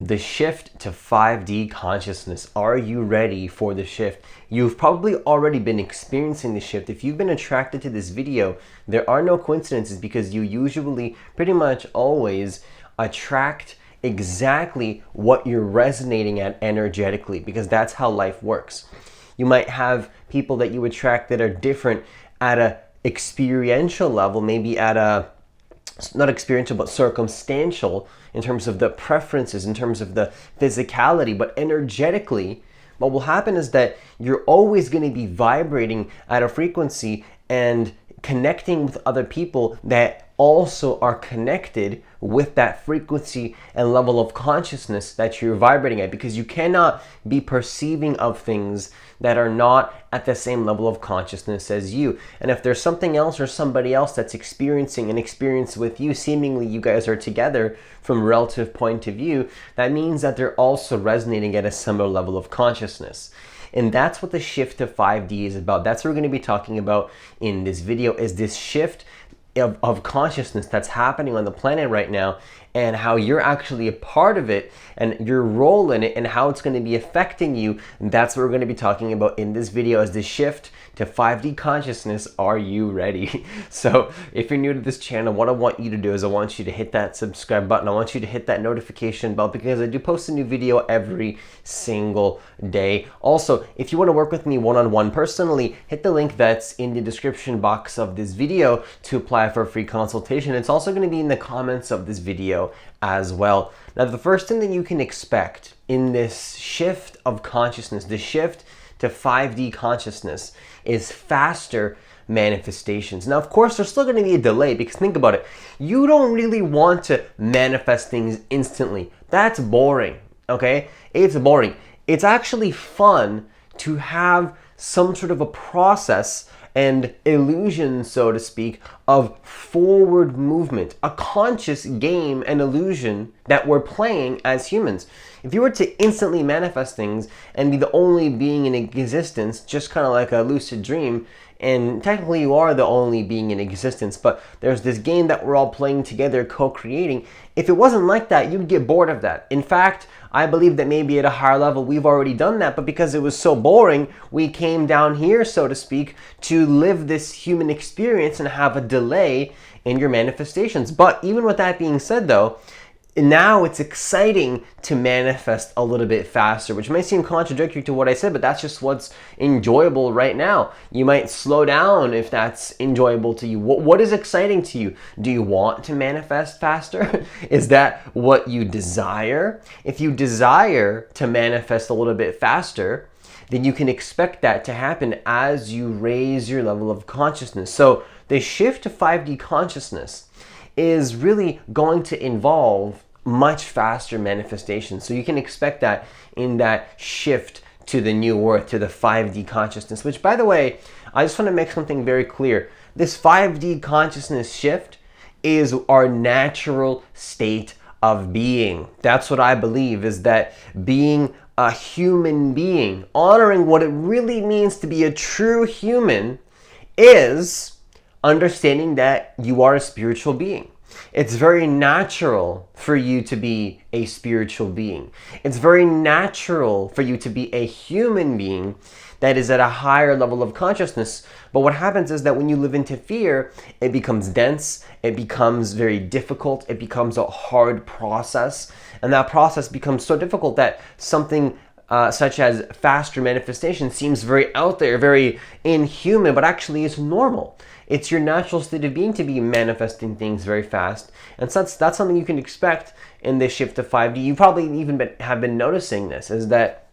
The shift to 5D consciousness. Are you ready for the shift? You've probably already been experiencing the shift. If you've been attracted to this video, there are no coincidences because you usually pretty much always attract exactly what you're resonating at energetically, because that's how life works. You might have people that you attract that are different at a experiential level, maybe at a not experiential but circumstantial in terms of the preferences, in terms of the physicality, but energetically what will happen is that you're always going to be vibrating at a frequency and connecting with other people that also are connected with that frequency and level of consciousness that you're vibrating at, because you cannot be perceiving of things that are not at the same level of consciousness as you. And if there's something else or somebody else that's experiencing an experience with you, seemingly you guys are together from a relative point of view, that means that they're also resonating at a similar level of consciousness. And that's what the shift to 5D is about. That's what we're going to be talking about in this video, is this shift of consciousness that's happening on the planet right now, and how you're actually a part of it and your role in it and how it's going to be affecting you. And that's what we're going to be talking about in this video, is the shift to 5D consciousness. Are you ready? So if you're new to this channel, what I want you to do is I want you to hit that subscribe button. I want you to hit that notification bell, because I do post a new video every single day. Also, if you want to work with me one-on-one personally, hit the link that's in the description box of this video to apply for a free consultation. It's also going to be in the comments of this video as well. Now, the first thing that you can expect in this shift of consciousness, the shift to 5D consciousness, is faster manifestations. Now, of course, there's still going to be a delay, because think about it. You don't really want to manifest things instantly. That's boring, okay? It's boring. It's actually fun to have some sort of a process and illusion, so to speak, of forward movement, a conscious game and illusion that we're playing as humans. If you were to instantly manifest things and be the only being in existence, just kind of like a lucid dream, and technically you are the only being in existence, but there's this game that we're all playing together, co-creating. If it wasn't like that, you'd get bored of that. In fact, I believe that maybe at a higher level we've already done that, but because it was so boring, we came down here, so to speak, to live this human experience and have a delay in your manifestations. But even with that being said though, now it's exciting to manifest a little bit faster, which might seem contradictory to what I said, but that's just what's enjoyable right now. You might slow down if that's enjoyable to you. What is exciting to you? Do you want to manifest faster? Is that what you desire? If you desire to manifest a little bit faster, then you can expect that to happen as you raise your level of consciousness. So the shift to 5D consciousness is really going to involve much faster manifestation. So you can expect that in that shift to the new earth, to the 5D consciousness, which, by the way, I just want to make something very clear. This 5D consciousness shift is our natural state of being. That's what I believe, is that being a human being, honoring what it really means to be a true human, is understanding that you are a spiritual being. It's very natural for you to be a spiritual being. It's very natural for you to be a human being that is at a higher level of consciousness. But what happens is that when you live into fear, it becomes dense, it becomes very difficult, it becomes a hard process. And that process becomes so difficult that something such as faster manifestation seems very out there, very inhuman, but actually is normal. It's your natural state of being to be manifesting things very fast. And so that's something you can expect in this shift to 5D. You probably even have been noticing this, is that,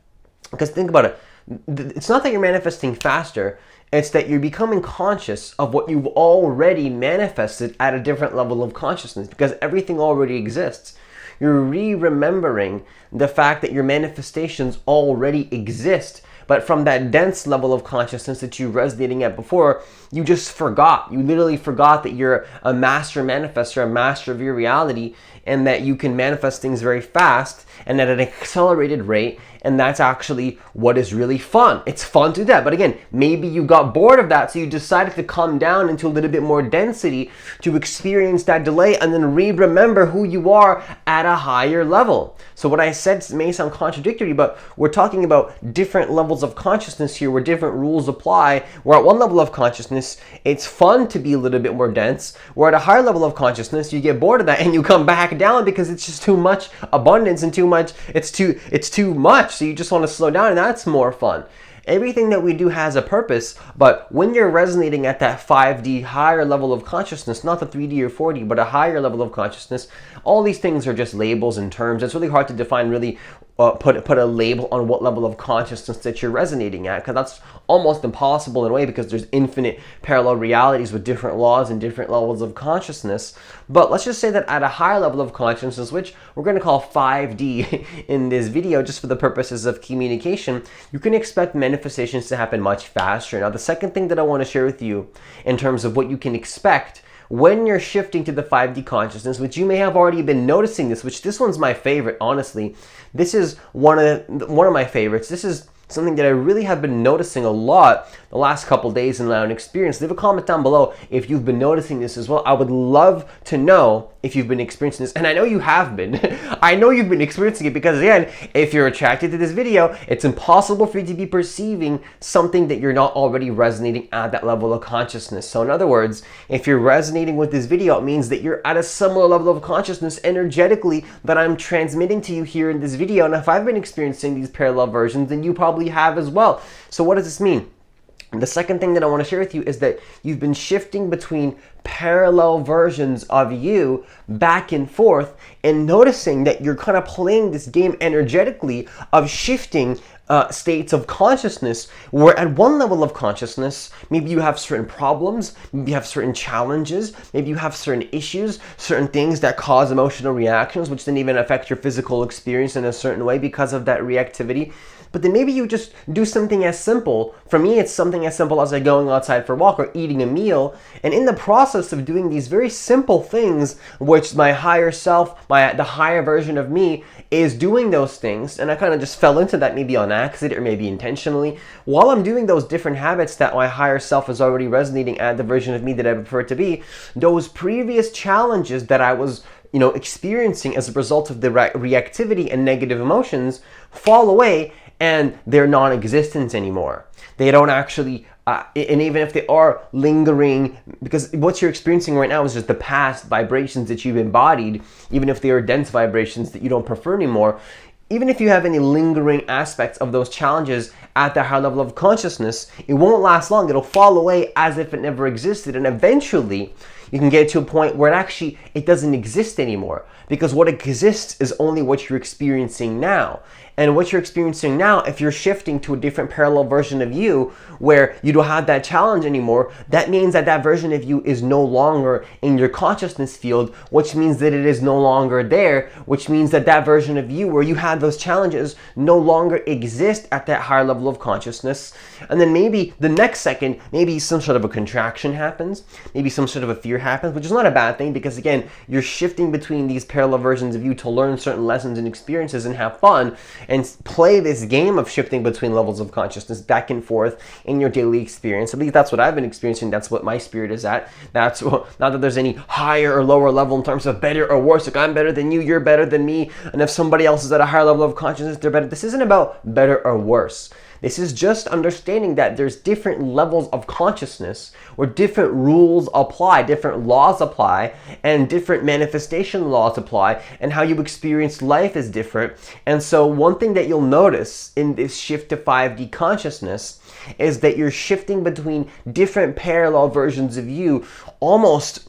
because think about it, it's not that you're manifesting faster, it's that you're becoming conscious of what you've already manifested at a different level of consciousness, because everything already exists. You're re-remembering the fact that your manifestations already exist, but from that dense level of consciousness that you were resonating at before, you just forgot. You literally forgot that you're a master manifester, a master of your reality, and that you can manifest things very fast, and at an accelerated rate, and that's actually what is really fun. It's fun to do that. But again, maybe you got bored of that, so you decided to come down into a little bit more density to experience that delay and then remember who you are at a higher level. So what I said may sound contradictory, but we're talking about different levels of consciousness here where different rules apply. Where at one level of consciousness, it's fun to be a little bit more dense. Where at a higher level of consciousness, you get bored of that and you come back down because it's just too much abundance and it's too much. So you just want to slow down, and that's more fun. Everything that we do has a purpose, but when you're resonating at that 5D higher level of consciousness, not the 3D or 4D, but a higher level of consciousness, all these things are just labels and terms. It's really hard to define, really put a label on what level of consciousness that you're resonating at, because that's almost impossible in a way, because there's infinite parallel realities with different laws and different levels of consciousness. But let's just say that at a higher level of consciousness, which we're going to call 5D in this video just for the purposes of communication, you can expect manifestations to happen much faster. Now, the second thing that I want to share with you in terms of what you can expect when you're shifting to the 5D consciousness, which you may have already been noticing this one's my favorite, honestly. This is one of my favorites. This is something that I really have been noticing a lot the last couple days in my own experience. Leave a comment down below if you've been noticing this as well. I would love to know if you've been experiencing this, and I know you have been. I know you've been experiencing it because, again, if you're attracted to this video, it's impossible for you to be perceiving something that you're not already resonating at that level of consciousness. So in other words, if you're resonating with this video, it means that you're at a similar level of consciousness energetically that I'm transmitting to you here in this video. And if I've been experiencing these parallel versions, then you probably have as well. So what does this mean? The second thing that I want to share with you is that you've been shifting between parallel versions of you back and forth, and noticing that you're kind of playing this game energetically of shifting states of consciousness, where at one level of consciousness, maybe you have certain problems, maybe you have certain challenges, maybe you have certain issues, certain things that cause emotional reactions, which then even affect your physical experience in a certain way because of that reactivity. But then maybe you just do something as simple. For me, it's something as simple as like going outside for a walk or eating a meal. And in the process of doing these very simple things, which my higher self, the higher version of me is doing those things, and I kind of just fell into that maybe on accident or maybe intentionally, while I'm doing those different habits that my higher self is already resonating at the version of me that I prefer to be, those previous challenges that I was experiencing as a result of the reactivity and negative emotions fall away, and they're non-existent anymore. They don't actually, and even if they are lingering, because what you're experiencing right now is just the past vibrations that you've embodied, even if they are dense vibrations that you don't prefer anymore, even if you have any lingering aspects of those challenges at the higher level of consciousness, it won't last long. It'll fall away as if it never existed, and eventually you can get to a point where it doesn't exist anymore, because what exists is only what you're experiencing now. And what you're experiencing now, if you're shifting to a different parallel version of you where you don't have that challenge anymore, that means that that version of you is no longer in your consciousness field, which means that it is no longer there, which means that that version of you where you had those challenges no longer exist at that higher level of consciousness. And then maybe the next second, maybe some sort of a contraction happens, maybe some sort of a fear happens, which is not a bad thing, because again, you're shifting between these parallel versions of you to learn certain lessons and experiences and have fun, and play this game of shifting between levels of consciousness back and forth in your daily experience. At least that's what I've been experiencing. That's what my spirit is at. That's not that there's any higher or lower level in terms of better or worse. Like, I'm better than you, you're better than me, and if somebody else is at a higher level of consciousness, they're better. This isn't about better or worse. This is just understanding that there's different levels of consciousness where different rules apply, different laws apply, and different manifestation laws apply, and how you experience life is different. And so one thing that you'll notice in this shift to 5D consciousness is that you're shifting between different parallel versions of you almost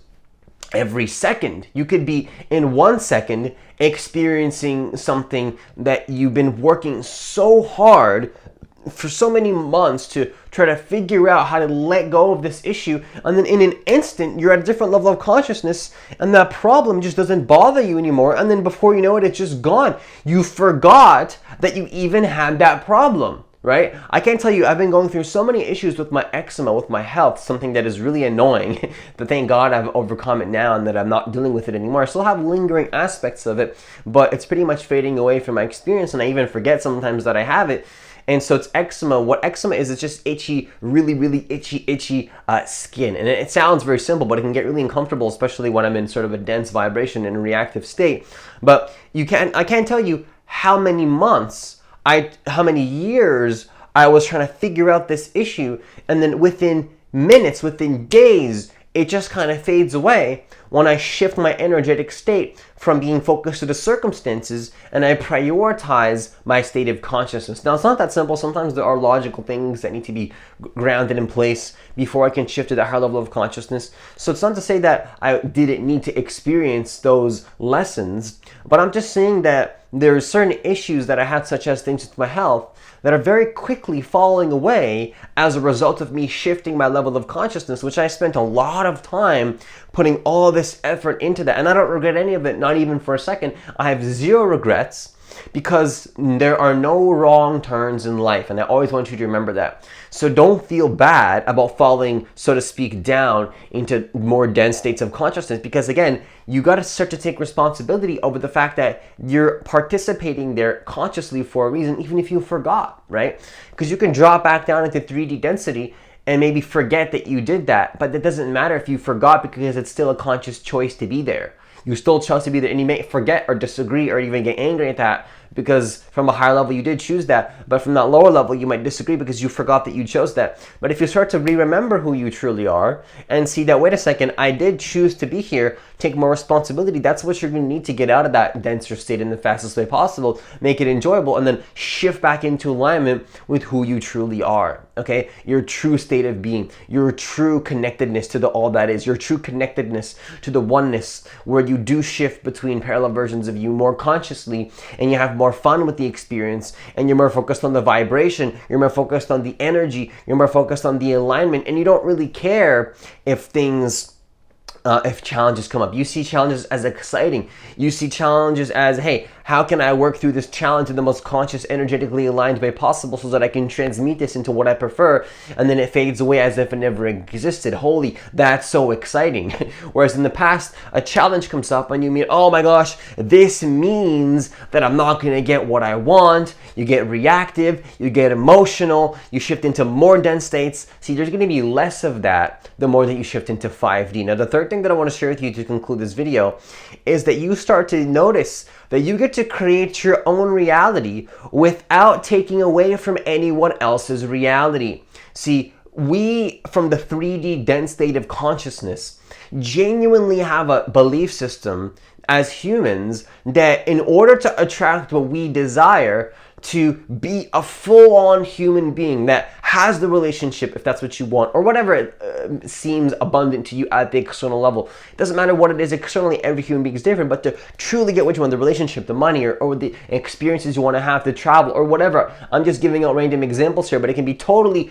every second. You could be in 1 second experiencing something that you've been working so hard for so many months to try to figure out how to let go of this issue, and then in an instant you're at a different level of consciousness and that problem just doesn't bother you anymore, and then before you know it, it's just gone. You forgot that you even had that problem, right? I can't tell you, I've been going through so many issues with my eczema, with my health, something that is really annoying. But thank God I've overcome it now and that I'm not dealing with it anymore. I still have lingering aspects of it, but it's pretty much fading away from my experience, and I even forget sometimes that I have it. And so it's eczema. What eczema is, it's just itchy, really itchy skin. And it sounds very simple, but it can get really uncomfortable, especially when I'm in sort of a dense vibration and a reactive state. But I can't tell you how many months, how many years I was trying to figure out this issue. And then within minutes, within days, it just kind of fades away when I shift my energetic state from being focused to the circumstances and I prioritize my state of consciousness. Now, it's not that simple. Sometimes there are logical things that need to be grounded in place before I can shift to that higher level of consciousness. So it's not to say that I didn't need to experience those lessons, but I'm just saying that there are certain issues that I had, such as things with my health, that are very quickly falling away as a result of me shifting my level of consciousness, which I spent a lot of time putting all this effort into that. And I don't regret any of it, not even for a second. I have zero regrets, because there are no wrong turns in life, and I always want you to remember that. So don't feel bad about falling, so to speak, down into more dense states of consciousness, because again, you got to start to take responsibility over the fact that you're participating there consciously for a reason, even if you forgot, right? Because you can drop back down into 3D density and maybe forget that you did that, but that doesn't matter if you forgot, because it's still a conscious choice to be there. You still chose to be there, and you may forget or disagree or even get angry at that, because from a higher level you did choose that, but from that lower level you might disagree because you forgot that you chose that. But if you start to remember who you truly are and see that, wait a second, I did choose to be here, take more responsibility, that's what you're going to need to get out of that denser state in the fastest way possible, make it enjoyable, and then shift back into alignment with who you truly are, okay? Your true state of being, your true connectedness to the all that is, your true connectedness to the oneness, where you do shift between parallel versions of you more consciously, and you have more fun with the experience, and you're more focused on the vibration, you're more focused on the energy, you're more focused on the alignment, and you don't really care if if challenges come up. You see challenges as exciting. You see challenges as, hey, how can I work through this challenge in the most conscious, energetically aligned way possible so that I can transmute this into what I prefer, and then it fades away as if it never existed. Holy, that's so exciting. Whereas in the past, a challenge comes up and you mean, oh my gosh, this means that I'm not going to get what I want. You get reactive, you get emotional, you shift into more dense states. See, there's going to be less of that the more that you shift into 5D. Now, the third thing that I want to share with you to conclude this video is that you start to notice that you get to create your own reality without taking away from anyone else's reality. See, we, from the 3D dense state of consciousness, genuinely have a belief system as humans that in order to attract what we desire, to be a full-on human being that has the relationship, if that's what you want, or whatever it seems abundant to you at the external level. It doesn't matter what it is externally, every human being is different, but to truly get what you want, the relationship, the money, or the experiences you want to have, to travel, or whatever. I'm just giving out random examples here, but it can be totally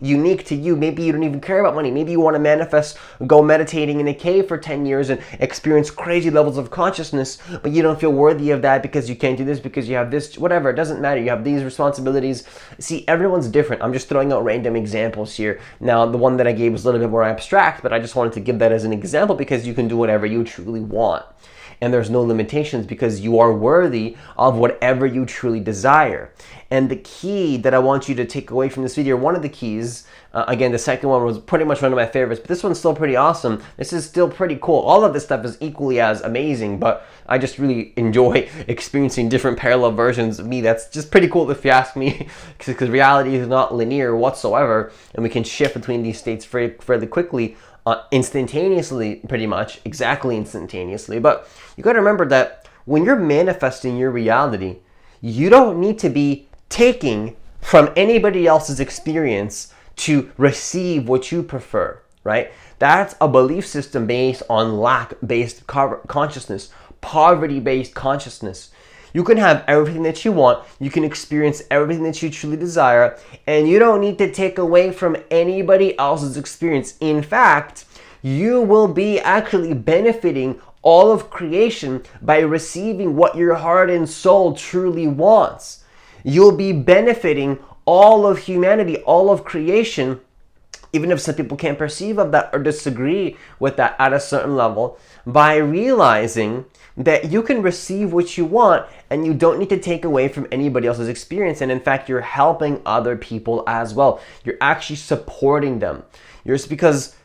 unique to you. Maybe you don't even care about money. Maybe you want to manifest, go meditating in a cave for 10 years and experience crazy levels of consciousness, but you don't feel worthy of that because you can't do this, because you have this, whatever. It doesn't matter. You have these responsibilities. See, everyone's different. I'm just throwing out random examples here. Now, the one that I gave was a little bit more abstract, but I just wanted to give that as an example because you can do whatever you truly want. And there's no limitations because you are worthy of whatever you truly desire. And the key that I want you to take away from this video, one of the keys, again, the second one was pretty much one of my favorites, but this one's still pretty awesome. This is still pretty cool. All of this stuff is equally as amazing, but I just really enjoy experiencing different parallel versions of me. That's just pretty cool if you ask me, because reality is not linear whatsoever, and we can shift between these states fairly quickly. Instantaneously, pretty much, exactly instantaneously. But you got to remember that when you're manifesting your reality, you don't need to be taking from anybody else's experience to receive what you prefer, right? That's a belief system based on lack-based consciousness, poverty-based consciousness. You can have everything that you want, you can experience everything that you truly desire, and you don't need to take away from anybody else's experience. In fact, you will be actually benefiting all of creation by receiving what your heart and soul truly wants. You'll be benefiting all of humanity, all of creation, even if some people can't perceive of that or disagree with that at a certain level, by realizing that you can receive what you want and you don't need to take away from anybody else's experience. And in fact, you're helping other people as well. You're actually supporting them. Because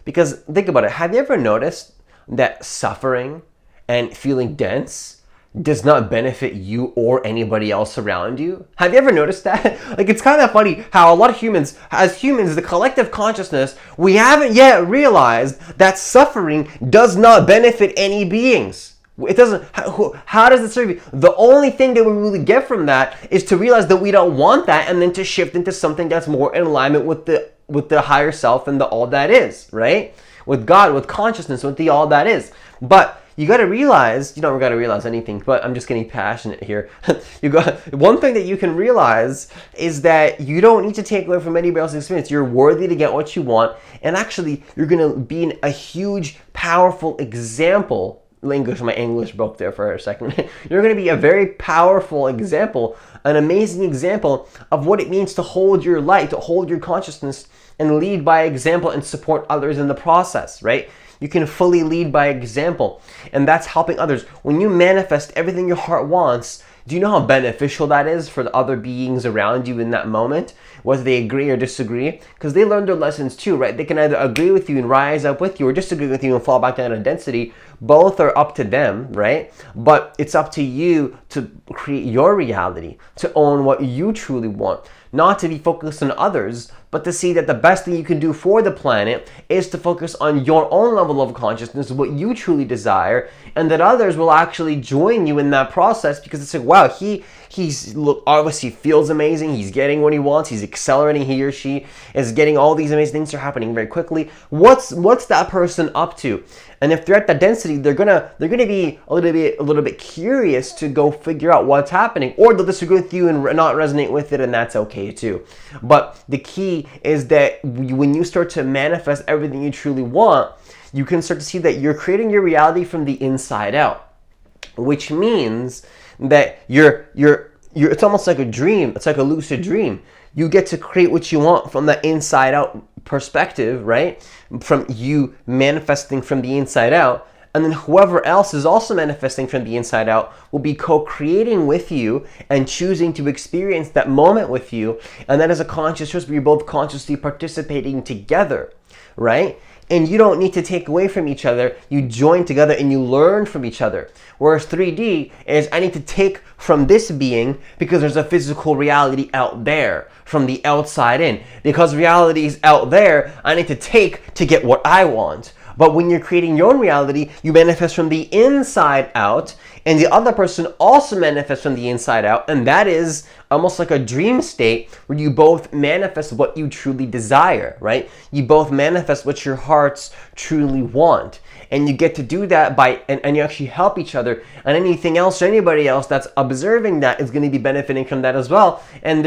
think about it. Have you ever noticed that suffering and feeling dense does not benefit you or anybody else around you? Have you ever noticed that? Like, it's kind of funny how a lot of humans, as humans, the collective consciousness, we haven't yet realized that suffering does not benefit any beings. It doesn't. How does it serve you? The only thing that we really get from that is to realize that we don't want that, and then to shift into something that's more in alignment with the higher self and the all that is, right? With God, with consciousness, with the all that is. But you got to realize, you don't got to realize anything, but I'm just getting passionate here. One thing that you can realize is that you don't need to take away from anybody else's experience. You're worthy to get what you want, and actually, you're going to be a huge, powerful example. My English broke there for a second. You're going to be a very powerful example, an amazing example of what it means to hold your light, to hold your consciousness, and lead by example and support others in the process, right? You can fully lead by example, and that's helping others. When you manifest everything your heart wants, do you know how beneficial that is for the other beings around you in that moment, whether they agree or disagree? Because they learn their lessons too, right? They can either agree with you and rise up with you, or disagree with you and fall back down to density. Both are up to them, right? But it's up to you to create your reality, to own what you truly want. Not to be focused on others, but to see that the best thing you can do for the planet is to focus on your own level of consciousness, what you truly desire, and that others will actually join you in that process, because it's like, wow, he's obviously feels amazing, he's getting what he wants, he's accelerating, he or she is getting all these amazing things are happening very quickly. What's that person up to? And if they're at that density, they're gonna be a little bit curious to go figure out what's happening, or they'll disagree with you and not resonate with it, and that's okay too. But the key is that when you start to manifest everything you truly want, you can start to see that you're creating your reality from the inside out, which means that you're it's almost like a dream. It's like a lucid dream. You get to create what you want from the inside out perspective, right? From you manifesting from the inside out. And then whoever else is also manifesting from the inside out will be co-creating with you and choosing to experience that moment with you. And that is a conscious choice where you're both consciously participating together, right? And you don't need to take away from each other. You join together and you learn from each other. Whereas 3D is, I need to take from this being because there's a physical reality out there from the outside in. Because reality is out there, I need to take to get what I want. But when you're creating your own reality, you manifest from the inside out, and the other person also manifests from the inside out, and that is almost like a dream state where you both manifest what you truly desire, right? You both manifest what your hearts truly want. And you get to do that and you actually help each other. And anything else or anybody else that's observing that is going to be benefiting from that as well. And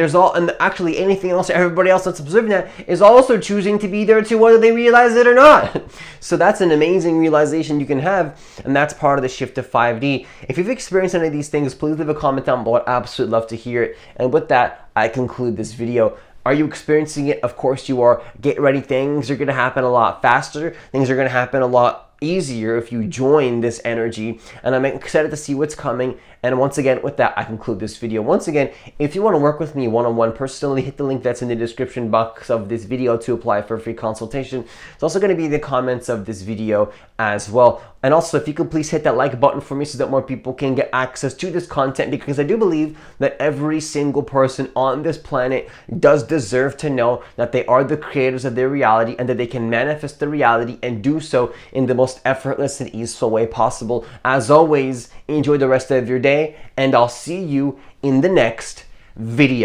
actually anything else or everybody else that's observing that is also choosing to be there too, whether they realize it or not. So that's an amazing realization you can have. And that's part of the shift to 5D. If you've experienced any of these things, please leave a comment down below. I'd absolutely love to hear it. And with that, I conclude this video. Are you experiencing it? Of course you are. Get ready. Things are going to happen a lot faster. Things are going to happen a lot easier if you join this energy, and I'm excited to see what's coming. And once again, with that, I conclude this video. Once again, if you want to work with me one-on-one personally, hit the link that's in the description box of this video to apply for a free consultation. It's also going to be in the comments of this video as well. And also, if you could please hit that like button for me so that more people can get access to this content, because I do believe that every single person on this planet does deserve to know that they are the creators of their reality and that they can manifest the reality and do so in the most effortless and easeful way possible. As always, enjoy the rest of your day, and I'll see you in the next video.